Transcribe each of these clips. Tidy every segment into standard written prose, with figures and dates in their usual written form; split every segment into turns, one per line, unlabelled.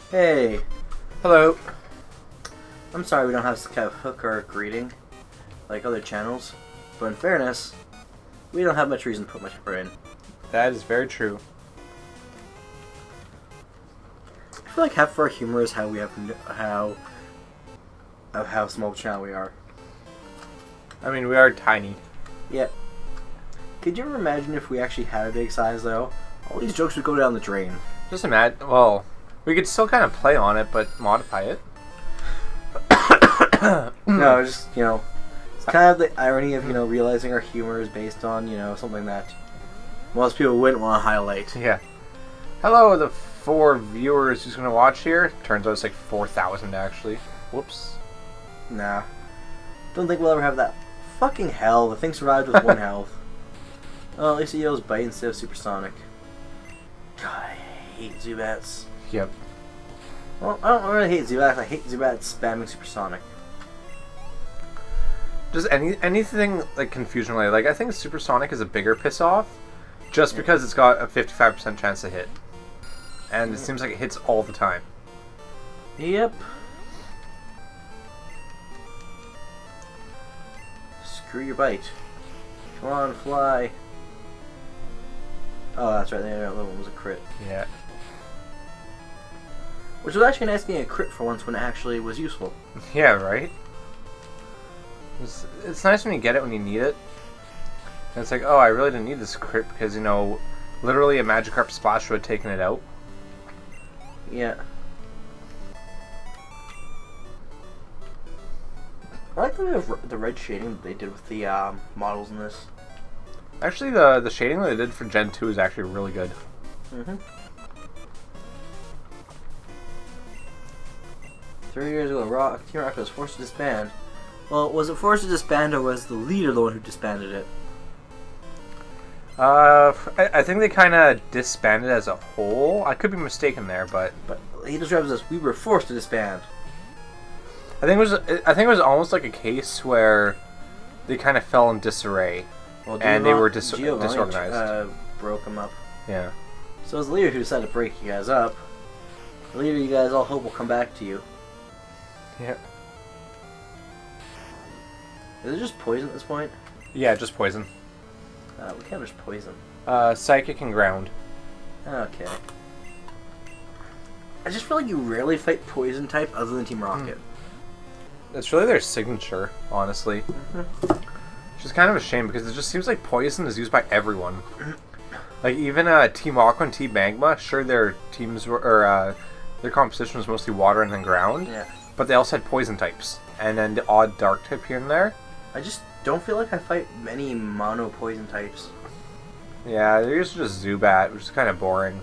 Hey,
Hello.
I'm sorry we don't have this kind of hook or greeting like other channels, but in fairness, we don't have much reason to put much effort in.
That is very true.
I feel like half of our humor is how we have how small channel we are.
I mean, we are tiny.
Yeah. Could you ever imagine if we actually had a big size though? All these jokes would go down the drain.
Just imagine. Well, we could still kind of play on it, but modify it.
No, just it's kind of the irony of realizing our humor is based on something that most people wouldn't want to highlight.
Yeah. Hello, the 4 viewers who's gonna watch here. Turns out it's like 4,000 actually. Whoops.
Nah. Don't think we'll ever have that. Fucking hell, the thing survived with 1 health. Well, at least he yells bite instead of supersonic. God, I hate Zubats.
Yep.
Well, I don't really hate Zubats, I hate Zubats spamming supersonic.
Just anything like confusion related. Like I think supersonic is a bigger piss off, just because it's got a 55% chance to hit, and it seems like it hits all the time.
Yep. Screw your bite. Come on, fly. Oh, that's right, the other one was a crit.
Yeah.
Which was actually nice getting a crit for once when it actually was useful.
Yeah, right? It's nice when you get it when you need it. And it's like, oh, I really didn't need this crit because, literally a Magikarp Splash would have taken it out.
Yeah. I like the red shading that they did with the models in this.
Actually, the shading that they did for Gen 2 is actually really good.
Mm-hmm. 3 years ago, Team Rocket was forced to disband. Well, was it forced to disband, or was the leader the one who disbanded it?
I think they kind of disbanded as a whole. I could be mistaken there, but
He describes us. We were forced to disband.
I think it was almost like a case where they kind of fell in disarray,
Well,
and they were
Giovanni,
disorganized.
Broke them up.
Yeah.
So it's the leader who decided to break you guys up. The leader you guys all hope will come back to you.
Yeah.
Is it just poison at this point?
Yeah, just poison.
We can't just poison.
Psychic and ground.
Okay. I just feel like you rarely fight poison type other than Team Rocket.
It's really their signature, honestly. Which is kind of a shame because it just seems like poison is used by everyone. Like even Team Aqua and Team Magma, sure their teams were, or their composition was mostly water and then ground.
Yeah.
But they also had poison types, and then the odd dark type here and there.
I just don't feel like I fight many mono poison types.
Yeah, they're usually just Zubat, which is kind of boring.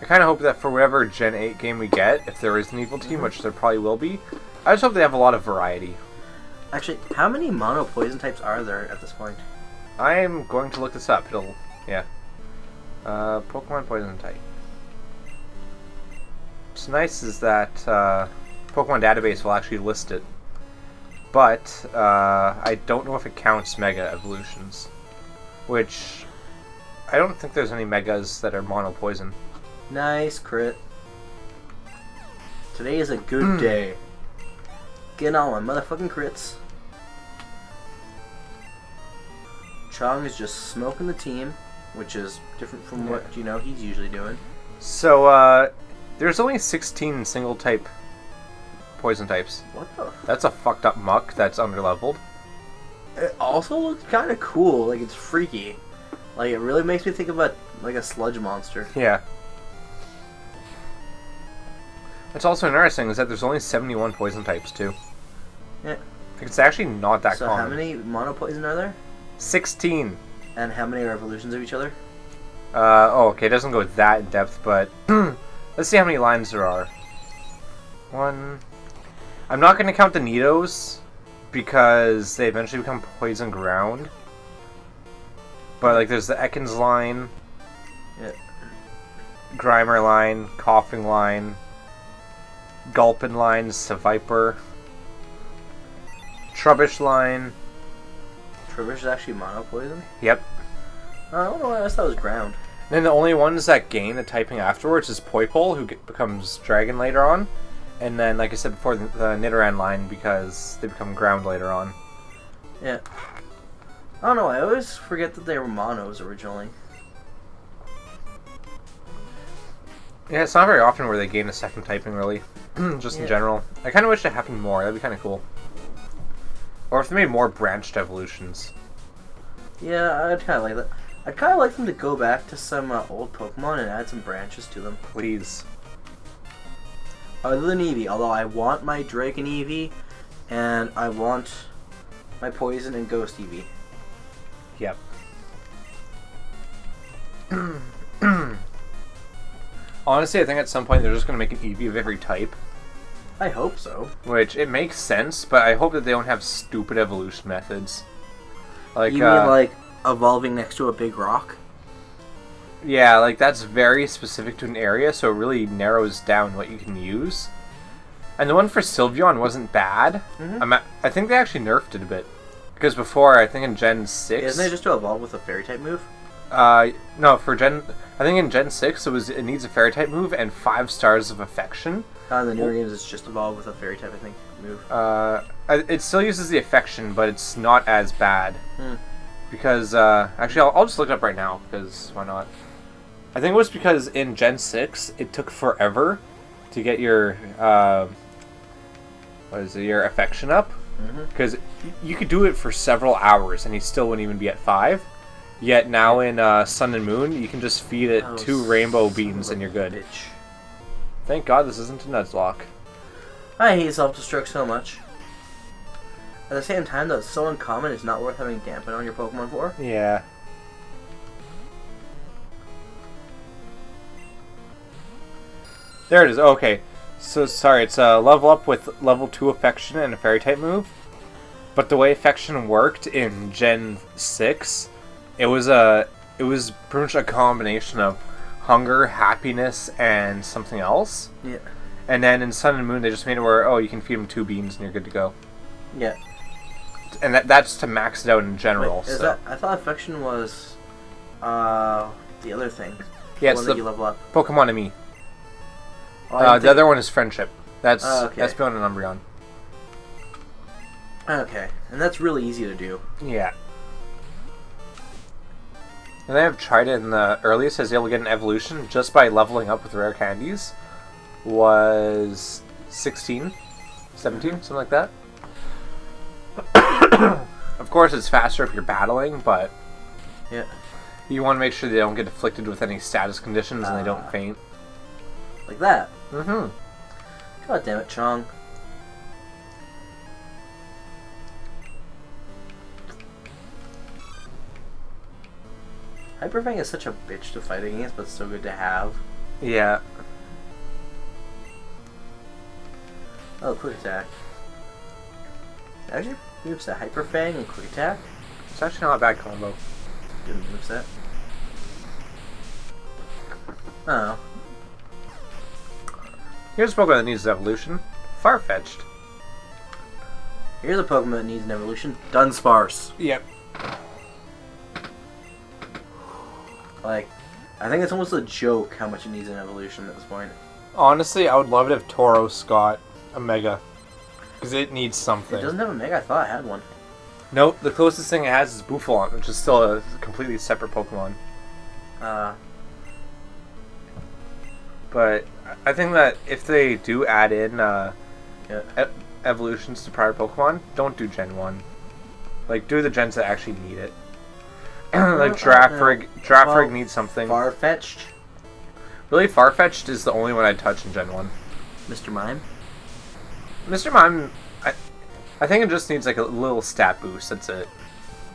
I kind of hope that for whatever Gen 8 game we get, if there is an evil team, which there probably will be, I just hope they have a lot of variety.
Actually, how many mono poison types are there at this point?
I am going to look this up. Yeah. Pokemon poison type. What's nice is that Pokemon database will actually list it, but I don't know if it counts Mega Evolutions, which I don't think there's any Megas that are mono poison.
Nice crit. Today is a good day. Getting all my motherfucking crits. Chong is just smoking the team, which is different from what he's usually doing.
So there's only 16 single type poison types.
What the?
That's a fucked up muck that's underleveled.
It also looks kind of cool. Like it's freaky. Like it really makes me think about like a sludge monster.
Yeah. What's also interesting is that there's only 71 poison types too.
Yeah.
It's actually not that common.
So how many mono poison are there?
16.
And how many are evolutions of each other?
Okay, it doesn't go that in depth, but let's see how many lines there are. 1. I'm not going to count the Nidos because they eventually become poison ground. But like, there's the Ekans line, Grimer line, Coughing line, Gulpin line, Seviper, Trubbish line.
Trubbish is actually mono poison?
Yep.
I don't know why I thought it was ground.
Then the only ones that gain a typing afterwards is Poipole, who becomes Dragon later on. And then, like I said before, the Nidoran line, because they become Ground later on.
Yeah. I don't know, I always forget that they were monos originally.
Yeah, it's not very often where they gain a second typing, really. Just in general. I kind of wish it happened more. That'd be kind of cool. Or if they made more branched evolutions.
Yeah, I'd kind of like that. I'd kind of like them to go back to some old Pokemon and add some branches to them.
Please.
Other than Eevee, although I want my Dragon Eevee, and I want my Poison and Ghost Eevee.
Yep. Honestly, I think at some point they're just going to make an Eevee of every type.
I hope so.
Which, it makes sense, but I hope that they don't have stupid evolution methods. Like,
you mean like evolving next to a big rock?
Yeah, like that's very specific to an area, so it really narrows down what you can use. And the one for Sylveon wasn't bad.
Mm-hmm.
I think they actually nerfed it a bit. Because before, I think in Gen 6...
Isn't it just to evolve with a Fairy-type move?
No, for Gen... I think in Gen 6, it needs a Fairy-type move and 5 stars of Affection.
In the newer games, it's just evolve with a Fairy-type, I think, move.
It still uses the Affection, but it's not as bad. Because, actually, I'll just look it up right now, because why not? I think it was because in Gen 6, it took forever to get your, your Affection up. Because you could do it for several hours, and he still wouldn't even be at 5. Yet now in Sun and Moon, you can just feed it 2 rainbow beams, and you're good.
Bitch.
Thank God this isn't a Nuzlocke.
I hate self-destruct so much. At the same time, though, it's so uncommon, it's not worth having dampen on your Pokemon for.
Yeah. There it is. Okay. So, sorry, it's a level up with level 2 Affection and a Fairy-type move. But the way Affection worked in Gen 6, it was pretty much a combination of hunger, happiness, and something else.
Yeah.
And then in Sun and Moon, they just made it where, you can feed them 2 beans and you're good to go.
Yeah.
And that's to max it out in general.
Wait, I thought Affection was the other thing.
Yeah,
the one that you level up.
Pokemon and Me.
Oh,
the other one is Friendship. That's
okay.
that's beyond an Umbreon.
Okay, and that's really easy to do.
Yeah. And I have tried it in the earliest, I was able to get an evolution just by leveling up with rare candies. Was 16, 17, something like that. Of course, it's faster if you're battling, but
yeah,
you want to make sure they don't get afflicted with any status conditions and they don't faint.
Like that.
Mm-hmm.
God damn it, Chong. Hyper Fang is such a bitch to fight against, but it's so good to have.
Yeah.
Oh, Quick Attack. Actually, moveset Hyper Fang and Quick Attack.
It's actually not a bad combo.
Good moveset. Oh.
Here's a Pokemon that needs evolution. Farfetch'd.
Here's a Pokemon that needs an evolution. Dunsparce.
Yep.
Like, I think it's almost a joke how much it needs an evolution at this point.
Honestly, I would love it if Tauros got a Mega. Because it needs something.
It doesn't have a Mega? I thought it had one.
Nope, the closest thing it has is Bouffalon, which is still a completely separate Pokemon. But I think that if they do add in evolutions to prior Pokemon, don't do Gen 1. Like, do the gens that actually need it. Like Girafrig needs something.
Farfetch'd?
Really, Farfetch'd is the only one I'd touch in Gen 1.
Mr. Mime?
Mr. Mime, I think it just needs like a little stat boost, that's it.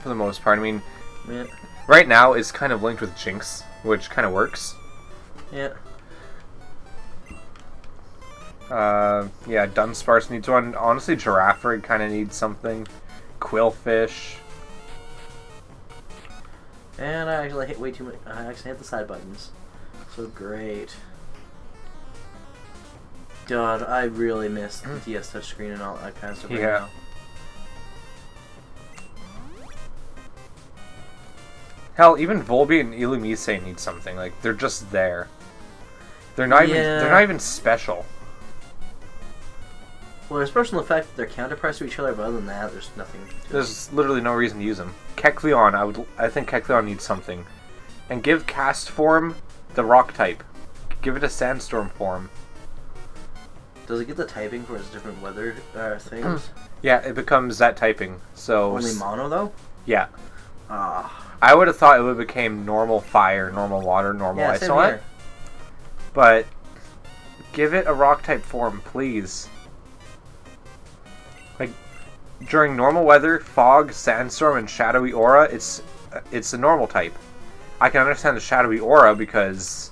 For the most part. I mean,
yeah.
Right now it's kind of linked with Jinx, which kind of works.
Yeah.
Yeah, Dunsparce needs one. Honestly, Girafrig kind of needs something. Quillfish.
And I actually hit way too much. I actually hit the side buttons. So great. God, I really miss the DS touchscreen and all that kind of stuff right now.
Hell, even Volbeat and Illumise need something. Like, they're just there. They're not even special.
Well, they're special in the fact that they're counterparts to each other, but other than that, there's nothing.
There's literally no reason to use them. Kecleon, I think Kecleon needs something. And give Cast Form the Rock type. Give it a Sandstorm form.
Does it get the typing for its different weather things?
Yeah, it becomes that typing. So
only mono though?
Yeah.
Ah.
I would have thought it would have became normal fire, normal water, normal ice
same
on
here.
it. But give it a rock type form, please. Like during normal weather, fog, sandstorm, and shadowy aura, it's a normal type. I can understand the shadowy aura because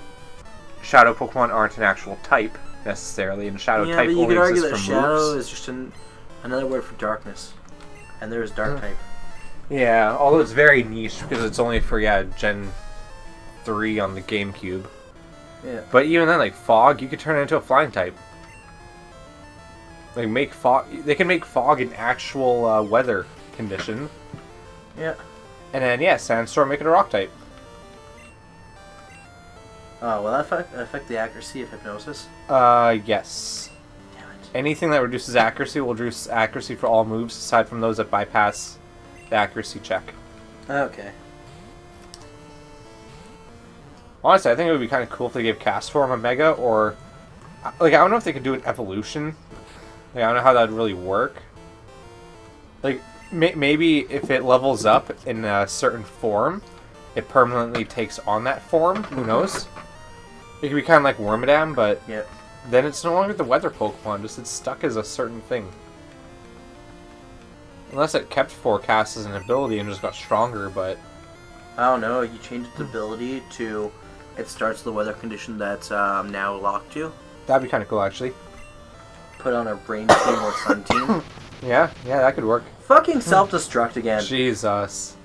shadow Pokemon aren't an actual type necessarily, and shadow type
but you
only
could argue
exists
that
from
shadow
moves.
is just another word for darkness, and there is dark type.
Yeah, although it's very niche because it's only for Gen 3 on the GameCube.
Yeah.
But even then, like fog, you could turn it into a flying type. Like make fog, they can make fog an actual weather condition.
Yeah.
And then sandstorm, make it a rock type.
Will that affect the accuracy of hypnosis?
Yes.
Damn it.
Anything that reduces accuracy will reduce accuracy for all moves, aside from those that bypass the accuracy check.
Okay.
Honestly, I think it would be kind of cool if they gave Cast Form a Mega, or like I don't know if they could do an evolution. Like I don't know how that would really work. Like maybe if it levels up in a certain form, it permanently takes on that form. Who knows? It could be kind of like Wormadam, but then it's no longer the weather Pokemon. Just it's stuck as a certain thing. Unless it kept Forecast as an ability and just got stronger, but
I don't know. You change its ability to it starts the weather condition that's now locked to.
That'd be kind of cool, actually.
Put on a rain team or sun team.
Yeah, that could work.
Fucking self-destruct again.
Jesus.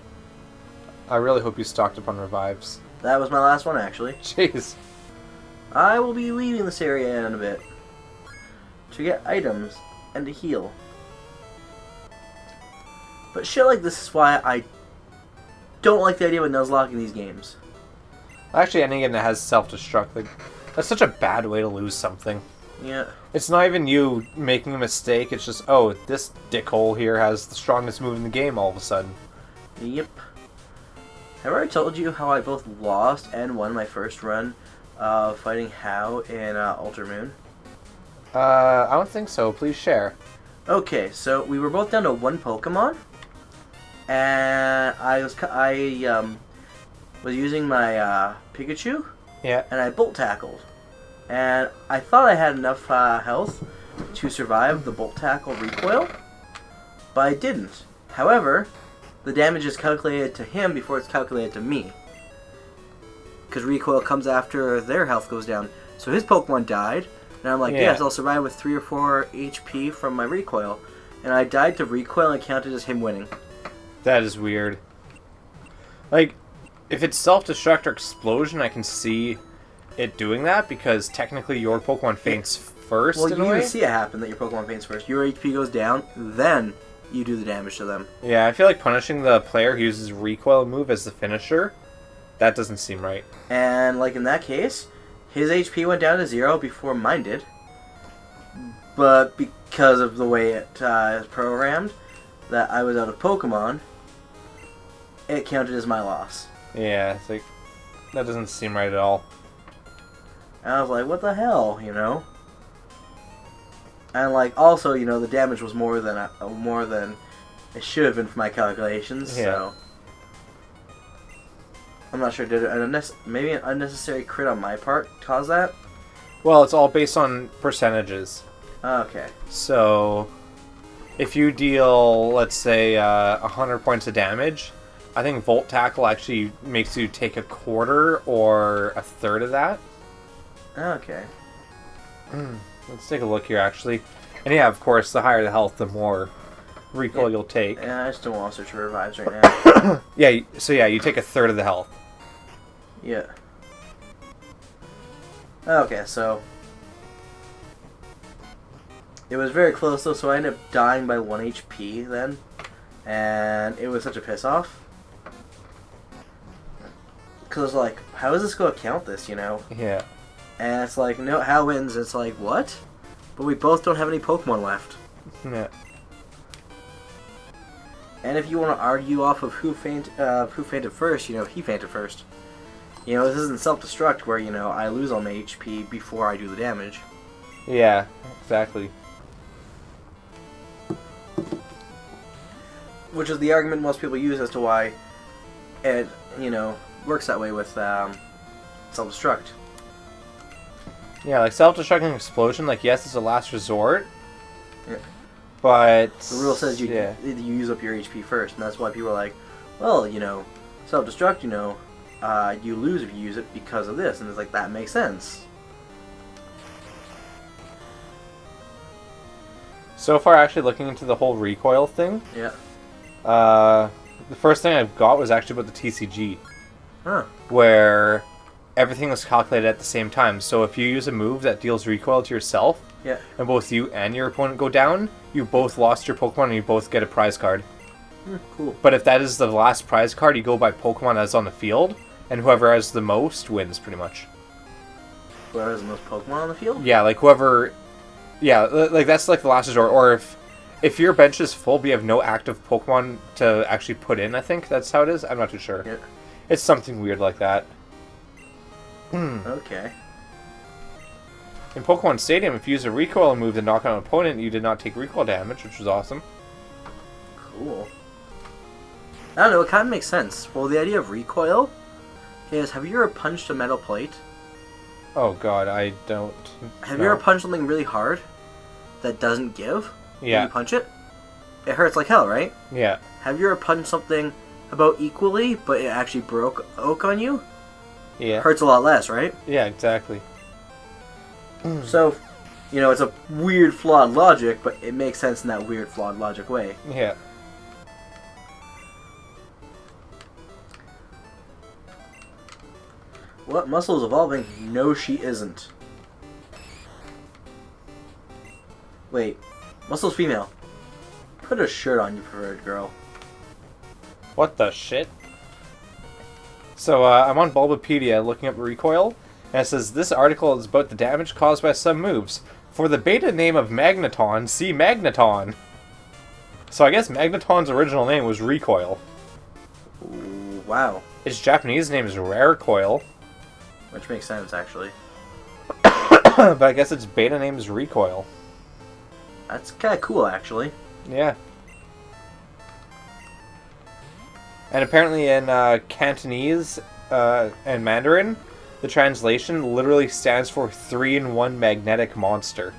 I really hope you stocked up on revives.
That was my last one, actually.
Jeez.
I will be leaving this area in a bit to get items and to heal. But shit like this is why I don't like the idea of Nuzlocke in these games.
Actually, anything that has self-destruct, like, that's such a bad way to lose something.
Yeah.
It's not even you making a mistake, it's just, oh, this dickhole here has the strongest move in the game all of a sudden.
Yep. Have I already told you how I both lost and won my first run of fighting How in Ultra Moon?
I don't think so. Please share.
Okay, so we were both down to one Pokemon, and I was using my Pikachu,
Yeah.
and I Bolt Tackled. And I thought I had enough health to survive the Bolt Tackle recoil, but I didn't. However, the damage is calculated to him before it's calculated to me. Because recoil comes after their health goes down. So his Pokemon died, and I'm like, yes, I'll survive with 3 or 4 HP from my recoil. And I died to recoil and it counted as him winning.
That is weird. Like, if it's self-destruct or explosion, I can see it doing that, because technically your Pokemon faints first,
well,
in a way.
you see it happen that your Pokemon faints first. Your HP goes down, then you do the damage to them.
Yeah, I feel like punishing the player who uses recoil move as the finisher, that doesn't seem right.
And, like, in that case, his HP went down to 0 before mine did. But because of the way it is programmed, that I was out of Pokemon, it counted as my loss.
Yeah, it's like, that doesn't seem right at all.
And I was like, what the hell, you know? And, like, also, you know, the damage was more than it should have been for my calculations, so... I'm not sure, did maybe an unnecessary crit on my part cause that?
Well, it's all based on percentages.
Okay.
So, if you deal, let's say, 100 points of damage, I think Volt Tackle actually makes you take a quarter or a third of that.
Okay.
Let's take a look here, actually. And yeah, of course, the higher the health, the more recoil you'll take.
Yeah, I still want to search for revives right now.
Yeah, so yeah, you take a third of the health.
Yeah. Okay, so... It was very close, though, so I ended up dying by 1 HP then. And it was such a piss-off. because like, how is this going to count this, you know?
Yeah.
And it's like, no, Hal wins. It's like, what? But we both don't have any Pokemon left.
Yeah.
And if you want to argue off of who fainted first, you know, he fainted first. You know, this isn't self-destruct where, you know, I lose all my HP before I do the damage.
Yeah, exactly.
Which is the argument most people use as to why it, you know, works that way with self-destruct.
Yeah, like self-destructing explosion, like yes, it's a last resort.
Yeah.
But
The rule says you use up your HP first, and that's why people are like, well, you know, self-destruct, you know, you lose if you use it because of this, and it's like, that makes sense.
So far, actually looking into the whole recoil thing,
Yeah.
the first thing I've got was actually about the TCG,
Huh.
where everything was calculated at the same time. So if you use a move that deals recoil to yourself,
Yeah.
and both you and your opponent go down, you both lost your Pokemon and you both get a prize card.
Cool.
But if that is the last prize card, you go by Pokemon that's on the field, and whoever has the most wins, pretty much.
Whoever has the most Pokemon on the field?
Yeah, like whoever... Yeah, like that's like the last resort. Or if your bench is full but you have no active Pokemon to actually put in, I think that's how it is. I'm not too sure.
Yeah.
It's something weird like that.
Okay.
In Pokemon Stadium, if you use a recoil move to knock out an opponent, you did not take recoil damage, which was awesome.
Cool. I don't know, it kind of makes sense. Well, the idea of recoil is, have you ever punched a metal plate?
Oh god, I don't...
Have you ever punched something really hard that doesn't give? When
Yeah.
you punch it? It hurts like hell, right?
Yeah.
Have you ever punched something about equally, but it actually broke oak on you?
Yeah.
Hurts a lot less, right?
Yeah, exactly.
So, you know, it's a weird, flawed logic, but it makes sense in that weird, flawed logic way.
Yeah.
What? Muscle is evolving? No, she isn't. Wait. Muscle's female. Put a shirt on, you perverted girl.
What the shit? So, I'm on Bulbapedia looking up recoil, and it says, this article is about the damage caused by some moves. For the beta name of Magneton, see Magneton. So I guess Magneton's original name was Recoil.
Ooh, wow.
Its Japanese name is Rarecoil,
Which makes sense, actually.
but I guess its beta name is Recoil.
That's kind of cool, actually.
Yeah. And apparently in Cantonese and Mandarin, the translation literally stands for 3-in-1 magnetic monster.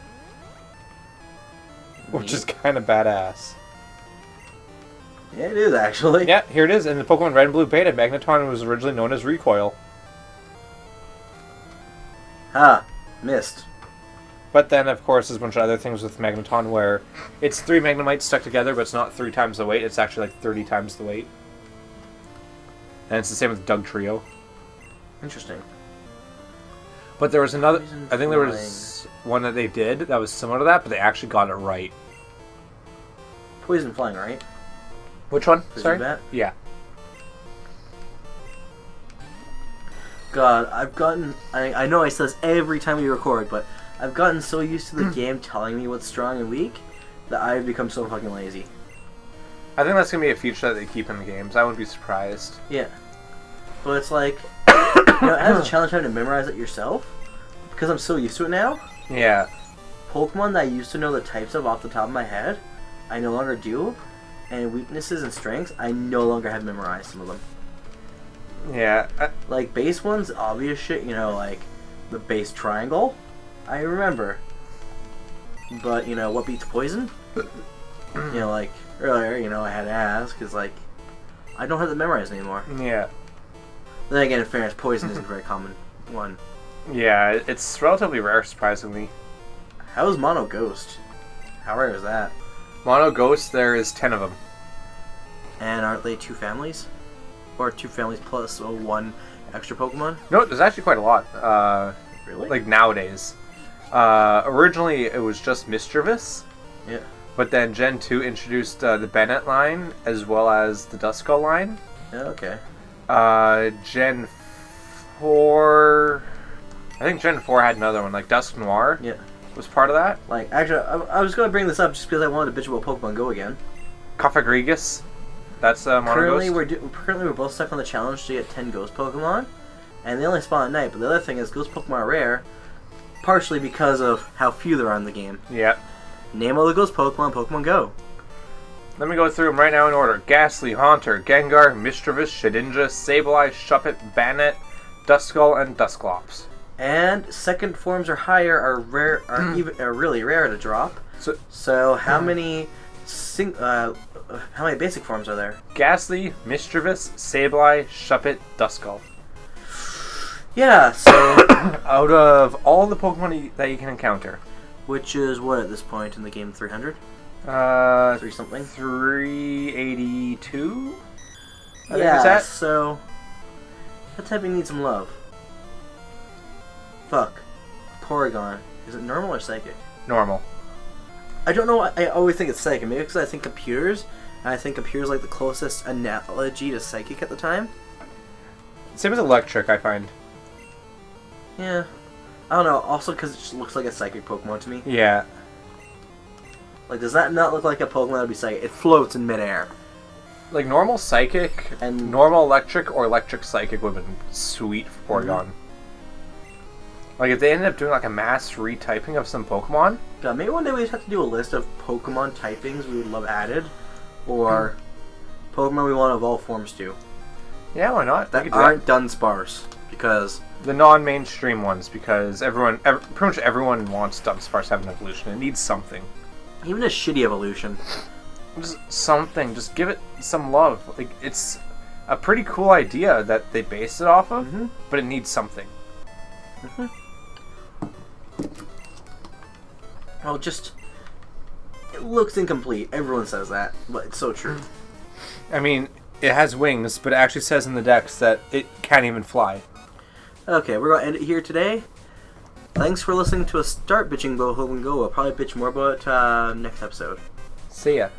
Which is kind of badass.
Yeah, it is, actually.
Yeah, here it is. In the Pokemon Red and Blue Beta, Magneton was originally known as Recoil.
Ha! Missed.
But then, of course, there's a bunch of other things with Magneton where it's 3 Magnemites stuck together, but it's not 3 times the weight. It's actually like 30 times the weight. And it's the same with Doug Trio.
Interesting.
But there was another...
Poison
I think there was one that they did that was similar to that, but they actually got it right.
Poison flying, right?
Which one?
Is
Sorry?
that?
Yeah.
God, I've gotten... I know I say this every time we record, but I've gotten so used to the game telling me what's strong and weak that I've become so fucking lazy.
I think that's going to be a feature that they keep in the games. I wouldn't be surprised.
Yeah. But it's like... you know, as a challenge having to memorize it yourself, because I'm so used to it now,
Yeah.
Pokemon that I used to know the types of off the top of my head, I no longer do, and weaknesses and strengths, I no longer have memorized some of them.
Yeah.
Like, base ones, obvious shit, you know, like, the base triangle, I remember. But, you know, what beats poison? You know, like, earlier, you know, I had to ask, because, like, I don't have that memorized anymore.
Yeah.
Then again, in fairness, poison isn't a very common one.
Yeah, it's relatively rare, surprisingly.
How is Mono Ghost? How rare is that?
Mono Ghost, there is 10 of them.
And aren't they 2 families? Or 2 families plus 1 extra Pokemon?
No, there's actually quite a lot.
Really?
Like, nowadays. Originally, it was just Mischievous.
Yeah.
But then Gen 2 introduced the Bennett line, as well as the Duskull line.
Yeah, okay.
Gen 4... I think Gen 4 had another one, like Dusk Noir
Yeah.
was part of that.
Like, actually, I was going to bring this up just because I wanted to bitch about Pokemon Go again.
Cofagrigus. That's
Currently,
Monoghost.
we're both stuck on the challenge to get 10 Ghost Pokemon, and they only spawn at night. But the other thing is, Ghost Pokemon are rare, partially because of how few there are in the game.
Yeah.
Name all the Ghost Pokemon in Pokemon Go.
Let me go through them right now in order. Ghastly, Haunter, Gengar, Mischievous, Shedinja, Sableye, Shuppet, Bannet, Duskull, and Dusclops.
And second forms or higher are rare, are really rare to drop. So how many basic forms are there?
Ghastly, Mischievous, Sableye, Shuppet, Duskull.
Yeah, so
Out of all the Pokemon that you can encounter.
which is what at this point in the game? 300? 3 something?
382? I think
Yeah,
it's at.
so that typing needs some love. Fuck. Porygon. Is it normal or psychic?
Normal.
I don't know. I always think it's psychic. Maybe because I think computers. And I think computers like the closest analogy to psychic at the time.
Same as electric, I find.
Yeah. I don't know. Also because it just looks like a psychic Pokemon to me.
Yeah.
Like, does that not look like a Pokemon that would be psychic? It floats in midair.
Like normal psychic
And-
normal electric or electric psychic would have been sweet for Porygon. Like if they ended up doing like a mass retyping of some Pokemon.
God, maybe one day we just have to do a list of Pokemon typings we would love added. Or Pokemon we want to evolve forms to.
Yeah, why not? We
That
could do
aren't Dunsparce. Because
the non-mainstream ones, because pretty much everyone wants Dunsparce to have an evolution. It needs something.
even a shitty evolution.
Just something. Just give it some love. Like it's a pretty cool idea that they based it off of, but it needs something.
Well, just... It looks incomplete. Everyone says that, but it's so true.
I mean, it has wings, but it actually says in the dex that it can't even fly.
Okay, we're going to end it here today. Thanks for listening to us start bitching about Pokemon Go. We'll probably bitch more about it next episode.
See ya.